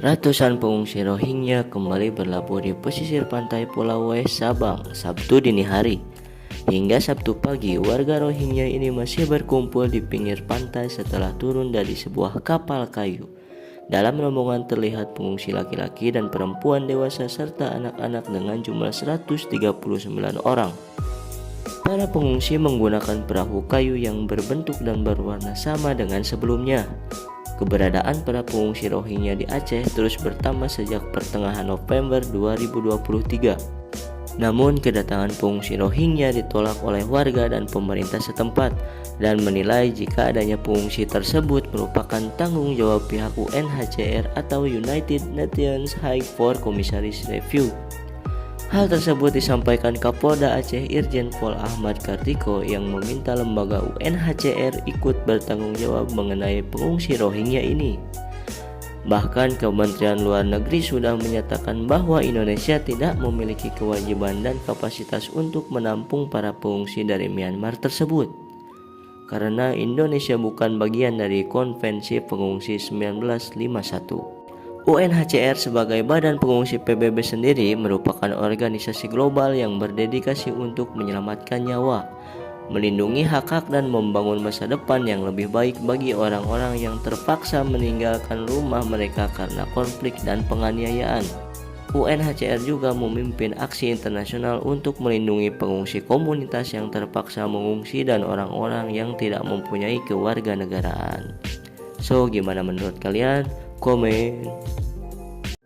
Ratusan pengungsi Rohingya kembali berlabuh di pesisir pantai Pulau West Sabang Sabtu dini hari. Hingga Sabtu pagi, warga Rohingya ini masih berkumpul di pinggir pantai setelah turun dari sebuah kapal kayu. Dalam rombongan terlihat pengungsi laki-laki dan perempuan dewasa serta anak-anak dengan jumlah 139 orang. Para pengungsi menggunakan perahu kayu yang berbentuk dan berwarna sama dengan sebelumnya. Keberadaan para pengungsi Rohingya di Aceh terus bertambah sejak pertengahan November 2023. Namun kedatangan pengungsi Rohingya ditolak oleh warga dan pemerintah setempat dan menilai jika adanya pengungsi tersebut merupakan tanggung jawab pihak UNHCR atau United Nations High for Commissaries Review. Hal tersebut disampaikan Kapolda Aceh Irjen Pol Ahmad Kartiko yang meminta lembaga UNHCR ikut bertanggung jawab mengenai pengungsi Rohingya ini. Bahkan Kementerian Luar Negeri sudah menyatakan bahwa Indonesia tidak memiliki kewajiban dan kapasitas untuk menampung para pengungsi dari Myanmar tersebut. Karena Indonesia bukan bagian dari Konvensi Pengungsi 1951. UNHCR sebagai badan pengungsi PBB sendiri merupakan organisasi global yang berdedikasi untuk menyelamatkan nyawa, melindungi hak-hak dan membangun masa depan yang lebih baik bagi orang-orang yang terpaksa meninggalkan rumah mereka karena konflik dan penganiayaan. UNHCR juga memimpin aksi internasional untuk melindungi pengungsi komunitas yang terpaksa mengungsi dan orang-orang yang tidak mempunyai kewarganegaraan. So, gimana menurut kalian? Komen.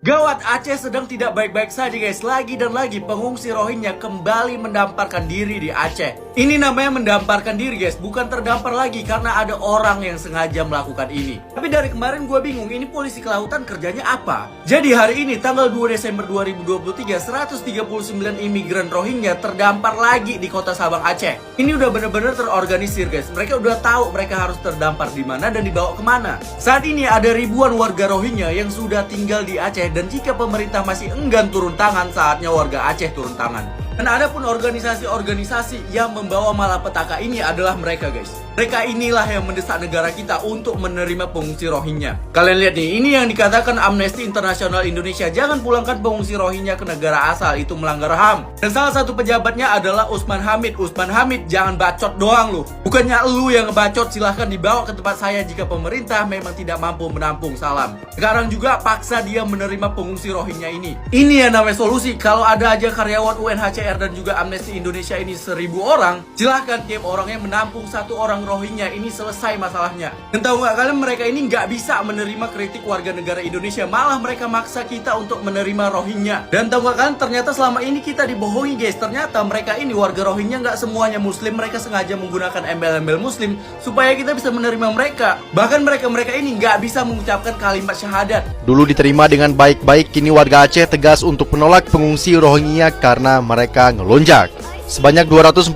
Gawat, Aceh sedang tidak baik-baik saja guys. Lagi dan lagi pengungsi Rohingya kembali mendamparkan diri di Aceh. Ini namanya mendamparkan diri guys, bukan terdampar lagi karena ada orang yang sengaja melakukan ini. Tapi dari kemarin gue bingung, ini polisi kelautan kerjanya apa? Jadi hari ini tanggal 2 Desember 2023 139 imigran Rohingya terdampar lagi di kota Sabang Aceh. Ini udah bener-bener terorganisir guys. Mereka udah tahu mereka harus terdampar di mana dan dibawa kemana. Saat ini ada ribuan warga Rohingya yang sudah tinggal di Aceh. Dan jika pemerintah masih enggan turun tangan, saatnya warga Aceh turun tangan. Dan ada pun organisasi-organisasi yang membawa malapetaka ini adalah mereka guys. Mereka inilah yang mendesak negara kita untuk menerima pengungsi Rohingya. Kalian lihat nih, ini yang dikatakan Amnesty International Indonesia. Jangan pulangkan pengungsi Rohingya ke negara asal, itu melanggar HAM. Dan salah satu pejabatnya adalah Usman Hamid. Usman Hamid, jangan bacot doang lu. Bukannya lu yang ngebacot, silahkan dibawa ke tempat saya jika pemerintah memang tidak mampu menampung. Salam. Sekarang juga paksa dia menerima pengungsi Rohingya ini. Ini yang namanya solusi. Kalau ada aja karyawan UNHCR dan juga Amnesty Indonesia ini 1000 orang, silahkan tiap orangnya menampung satu orang Rohingya, ini selesai masalahnya. Dan tahu nggak kalian, mereka ini nggak bisa menerima kritik warga negara Indonesia, malah mereka maksa kita untuk menerima Rohingya. Dan tahu nggak kalian, ternyata selama ini kita dibohongi guys. Ternyata mereka ini warga Rohingya nggak semuanya Muslim. Mereka sengaja menggunakan embel-embel Muslim supaya kita bisa menerima mereka. Bahkan mereka ini nggak bisa mengucapkan kalimat syahadat. Dulu diterima dengan baik-baik, kini warga Aceh tegas untuk menolak pengungsi Rohingya karena mereka ngelonjak. Sebanyak 249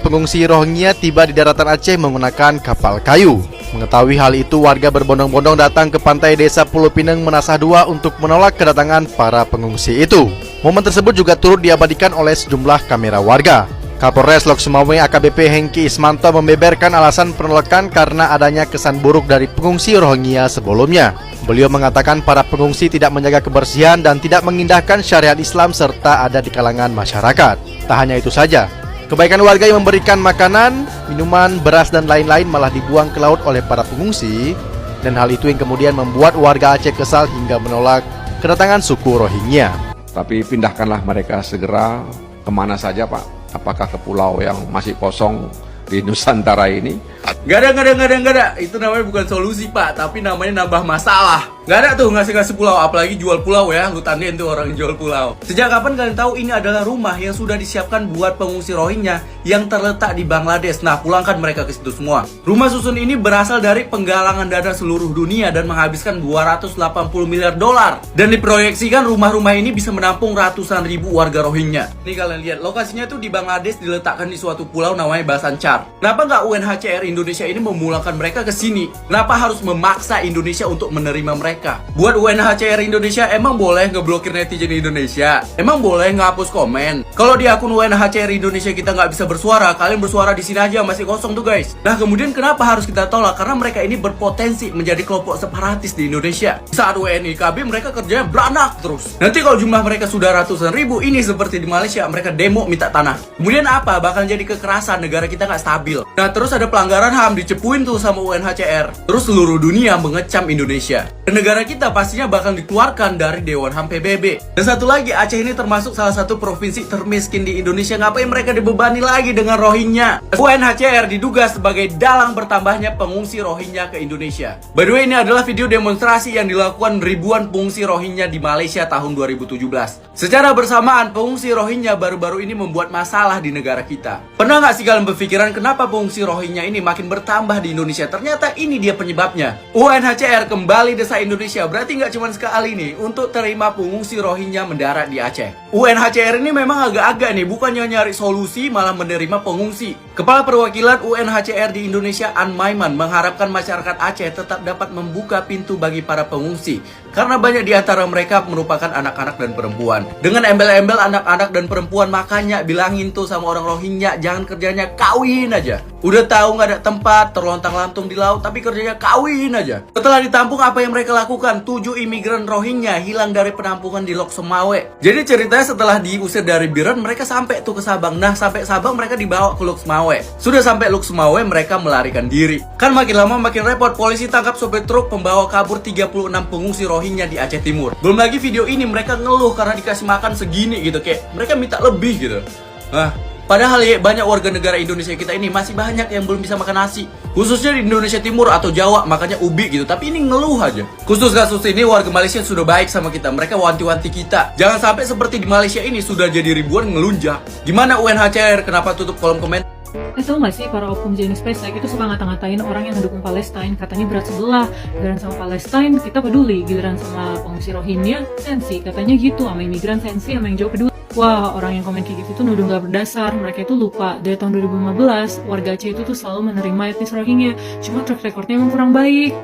pengungsi Rohingya tiba di daratan Aceh menggunakan kapal kayu. Mengetahui hal itu, warga berbondong-bondong datang ke pantai desa Pulau Pinang Menasah II untuk menolak kedatangan para pengungsi itu. Momen tersebut juga turut diabadikan oleh sejumlah kamera warga. Kapolres Lok Sumawe AKBP Hengki Ismanto membeberkan alasan penolakan karena adanya kesan buruk dari pengungsi Rohingya sebelumnya. Beliau mengatakan para pengungsi tidak menjaga kebersihan dan tidak mengindahkan syariat Islam serta ada di kalangan masyarakat. Tak hanya itu saja, kebaikan warga yang memberikan makanan, minuman, beras dan lain-lain malah dibuang ke laut oleh para pengungsi. Dan hal itu yang kemudian membuat warga Aceh kesal hingga menolak kedatangan suku Rohingya. Tapi pindahkanlah mereka segera kemana saja Pak. Apakah ke pulau yang masih kosong di Nusantara ini? Gak ada. Itu namanya bukan solusi Pak, tapi namanya nambah masalah. Gak ada tuh ngasih pulau, apalagi jual pulau ya. Lu tandain tuh orang jual pulau. Sejak kapan kalian tahu ini adalah rumah yang sudah disiapkan buat pengungsi Rohingya yang terletak di Bangladesh? Nah, pulangkan mereka ke situ semua. Rumah susun ini berasal dari penggalangan dana seluruh dunia dan menghabiskan 280 miliar dolar. Dan diproyeksikan rumah-rumah ini bisa menampung ratusan ribu warga Rohingya. Nih kalian lihat, lokasinya tuh di Bangladesh, diletakkan di suatu pulau namanya Basan Char. Kenapa nggak UNHCR Indonesia ini memulangkan mereka ke sini? Kenapa harus memaksa Indonesia untuk menerima mereka? Buat UNHCR Indonesia, emang boleh ngeblokir netizen Indonesia? Emang boleh ngapus komen? Kalau di akun UNHCR Indonesia kita nggak bisa bersuara, kalian bersuara di sini aja, masih kosong tuh guys. Nah kemudian kenapa harus kita tolak? Karena mereka ini berpotensi menjadi kelompok separatis di Indonesia. Saat WNI KB mereka kerjanya beranak terus. Nanti kalau jumlah mereka sudah ratusan ribu, ini seperti di Malaysia, mereka demo minta tanah. Kemudian apa? Bakal jadi kekerasan, negara kita nggak stabil. Nah terus ada pelanggaran HAM dicepuin tuh sama UNHCR. Terus seluruh dunia mengecam Indonesia. Dan negara kita pastinya bakal dikeluarkan dari Dewan HAM PBB. Dan satu lagi, Aceh ini termasuk salah satu provinsi termiskin di Indonesia. Ngapain mereka dibebani lagi dengan Rohingya? UNHCR diduga sebagai dalang bertambahnya pengungsi Rohingya ke Indonesia. By the way, ini adalah video demonstrasi yang dilakukan ribuan pengungsi Rohingya di Malaysia tahun 2017. Secara bersamaan, pengungsi Rohingya baru-baru ini membuat masalah di negara kita. Pernah nggak sih kalian berpikiran kenapa pengungsi Rohingya ini makin bertambah di Indonesia? Ternyata ini dia penyebabnya. UNHCR kembali desa Indonesia, berarti nggak cuma sekali nih untuk terima pengungsi Rohingya mendarat di Aceh. UNHCR ini memang agak-agak nih, bukannya nyari solusi malah menerima pengungsi. Kepala Perwakilan UNHCR di Indonesia, An Maiman, mengharapkan masyarakat Aceh tetap dapat membuka pintu bagi para pengungsi. Karena banyak di antara mereka merupakan anak-anak dan perempuan. Dengan embel-embel anak-anak dan perempuan, makanya bilangin tuh sama orang Rohingya, jangan kerjanya kawin aja. Udah tahu nggak ada tempat, terlontang-lantung di laut, tapi kerjanya kawin aja. Setelah ditampung, apa yang mereka lakukan? 7 imigran Rohingya hilang dari penampungan di Lok Semawe. Jadi ceritanya setelah diusir dari Biren, mereka sampai tuh ke Sabang. Nah, sampai Sabang mereka dibawa ke Lok Semawe. Sudah sampai Lok Semawe, mereka melarikan diri. Kan makin lama makin repot, polisi tangkap sopir truk pembawa kabur 36 pengungsi Rohingya di Aceh Timur. Belum lagi video ini mereka ngeluh karena dikasih makan segini gitu, kayak mereka minta lebih gitu. Nah, padahal ya banyak warga negara Indonesia kita ini masih banyak yang belum bisa makan nasi. Khususnya di Indonesia Timur atau Jawa, makanya ubi gitu. Tapi ini ngeluh aja. Khusus kasus ini warga Malaysia sudah baik sama kita. Mereka wanti-wanti kita. Jangan sampai seperti di Malaysia ini sudah jadi ribuan ngelunjak. Gimana UNHCR? Kenapa tutup kolom komentar? Tau gak sih, para oknum jenis SpaceX itu suka ngata-ngatain orang yang mendukung Palestina, katanya berat sebelah. Giliran sama Palestina kita peduli, giliran sama pengungsi Rohingya sensi, katanya gitu. Sama imigran sensi, sama yang jauh peduli. Wah, orang yang komen kayak gitu tuh nuduh gak berdasar. Mereka itu lupa, dari tahun 2015 warga Aceh itu tuh selalu menerima etnis Rohingya, cuma track recordnya emang kurang baik.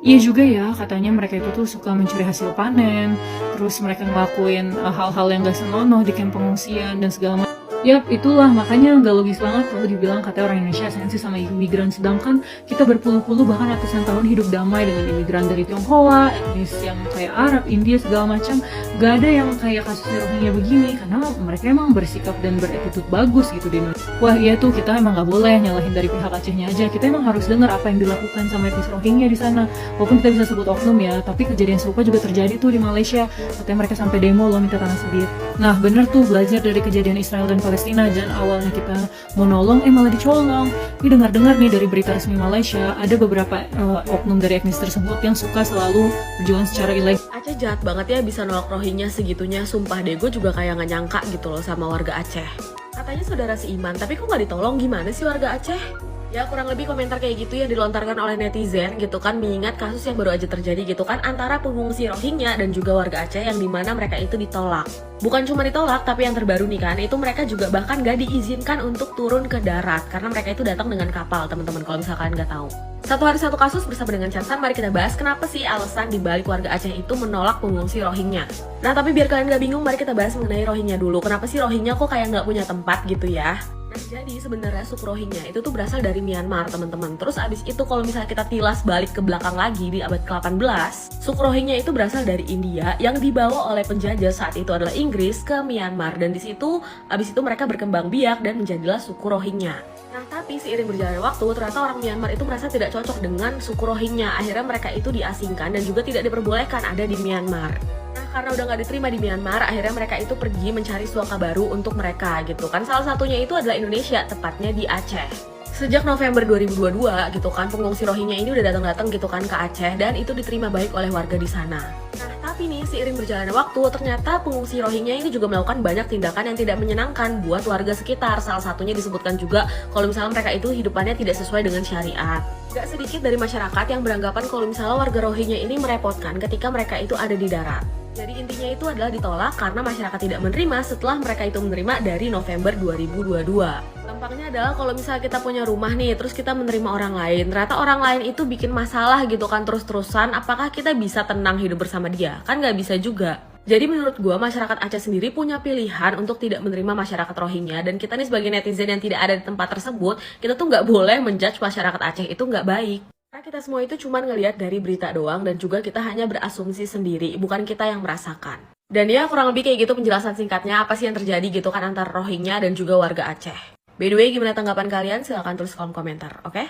Iya juga ya, katanya mereka itu tuh suka mencuri hasil panen, terus mereka ngelakuin hal-hal yang gak senonoh di kamp pengungsian dan segala macam. Yap, itulah makanya nggak logis banget kalau dibilang katanya orang Indonesia sensi sama imigran, sedangkan kita berpuluh-puluh bahkan ratusan tahun hidup damai dengan imigran dari Tionghoa, etnis yang kayak Arab, India segala macam. Gak ada yang kayak kasus Rohingya begini karena mereka emang bersikap dan beretitude bagus gitu di Indonesia. Wah iya tuh, kita emang nggak boleh nyalahin dari pihak Acehnya aja. Kita emang harus dengar apa yang dilakukan sama etnis Rohingya di sana. Walaupun kita bisa sebut oknum ya, tapi kejadian serupa juga terjadi tuh di Malaysia. Katanya mereka sampai demo loh minta tanah sendiri. Nah bener tuh, belajar dari kejadian Israel dan Palestina, dan awalnya kita mau nolong malah dicolong. Ini dengar-dengar nih dari berita resmi Malaysia, ada beberapa oknum dari etnis tersebut yang suka selalu berjualan secara ilegal. Aceh jahat banget ya bisa nolak Rohingya segitunya. Sumpah deh, gue juga kayak gak nyangka gitu loh sama warga Aceh. Katanya saudara seiman, tapi kok gak ditolong? Gimana sih warga Aceh? Ya kurang lebih komentar kayak gitu yang dilontarkan oleh netizen gitu kan, mengingat kasus yang baru aja terjadi gitu kan antara pengungsi Rohingya dan juga warga Aceh yang dimana mereka itu ditolak. Bukan cuma ditolak, tapi yang terbaru nih kan, itu mereka juga bahkan gak diizinkan untuk turun ke darat karena mereka itu datang dengan kapal, teman-teman, kalau misalkan gak tahu. Satu hari satu kasus bersama dengan Chansan, mari kita bahas kenapa sih alasan dibalik warga Aceh itu menolak pengungsi Rohingya. Nah tapi biar kalian gak bingung, mari kita bahas mengenai Rohingya dulu. Kenapa sih Rohingya kok kayak gak punya tempat gitu ya? Nah, jadi sebenarnya suku Rohingya itu tuh berasal dari Myanmar, teman-teman. Terus abis itu kalau misalnya kita tilas balik ke belakang lagi di abad ke-18, suku Rohingya itu berasal dari India yang dibawa oleh penjajah saat itu adalah Inggris ke Myanmar, dan di situ abis itu mereka berkembang biak dan menjadilah suku Rohingya. Nah tapi seiring berjalannya waktu, ternyata orang Myanmar itu merasa tidak cocok dengan suku Rohingya. Akhirnya mereka itu diasingkan dan juga tidak diperbolehkan ada di Myanmar. Nah karena udah gak diterima di Myanmar, akhirnya mereka itu pergi mencari suaka baru untuk mereka gitu kan. Salah satunya itu adalah Indonesia, tepatnya di Aceh. Sejak November 2022 gitu kan, pengungsi Rohingya ini udah datang-datang gitu kan ke Aceh, dan itu diterima baik oleh warga di sana. Nah tapi nih seiring berjalannya waktu, ternyata pengungsi Rohingya ini juga melakukan banyak tindakan yang tidak menyenangkan buat warga sekitar. Salah satunya disebutkan juga kalau misalnya mereka itu hidupannya tidak sesuai dengan syariat. Gak sedikit dari masyarakat yang beranggapan kalau misalnya warga Rohingya ini merepotkan ketika mereka itu ada di darat. Jadi intinya itu adalah ditolak karena masyarakat tidak menerima setelah mereka itu menerima dari November 2022. Gampangnya adalah kalau misalnya kita punya rumah nih, terus kita menerima orang lain, ternyata orang lain itu bikin masalah gitu kan terus-terusan, apakah kita bisa tenang hidup bersama dia? Kan nggak bisa juga. Jadi menurut gue masyarakat Aceh sendiri punya pilihan untuk tidak menerima masyarakat Rohingya, dan kita nih sebagai netizen yang tidak ada di tempat tersebut, kita tuh nggak boleh menjudge masyarakat Aceh itu nggak baik. Karena kita semua itu cuma ngelihat dari berita doang, dan juga kita hanya berasumsi sendiri, bukan kita yang merasakan. Dan ya kurang lebih kayak gitu penjelasan singkatnya apa sih yang terjadi gitu kan antara Rohingya dan juga warga Aceh. By the way, gimana tanggapan kalian? Silahkan tulis kolom komentar, oke?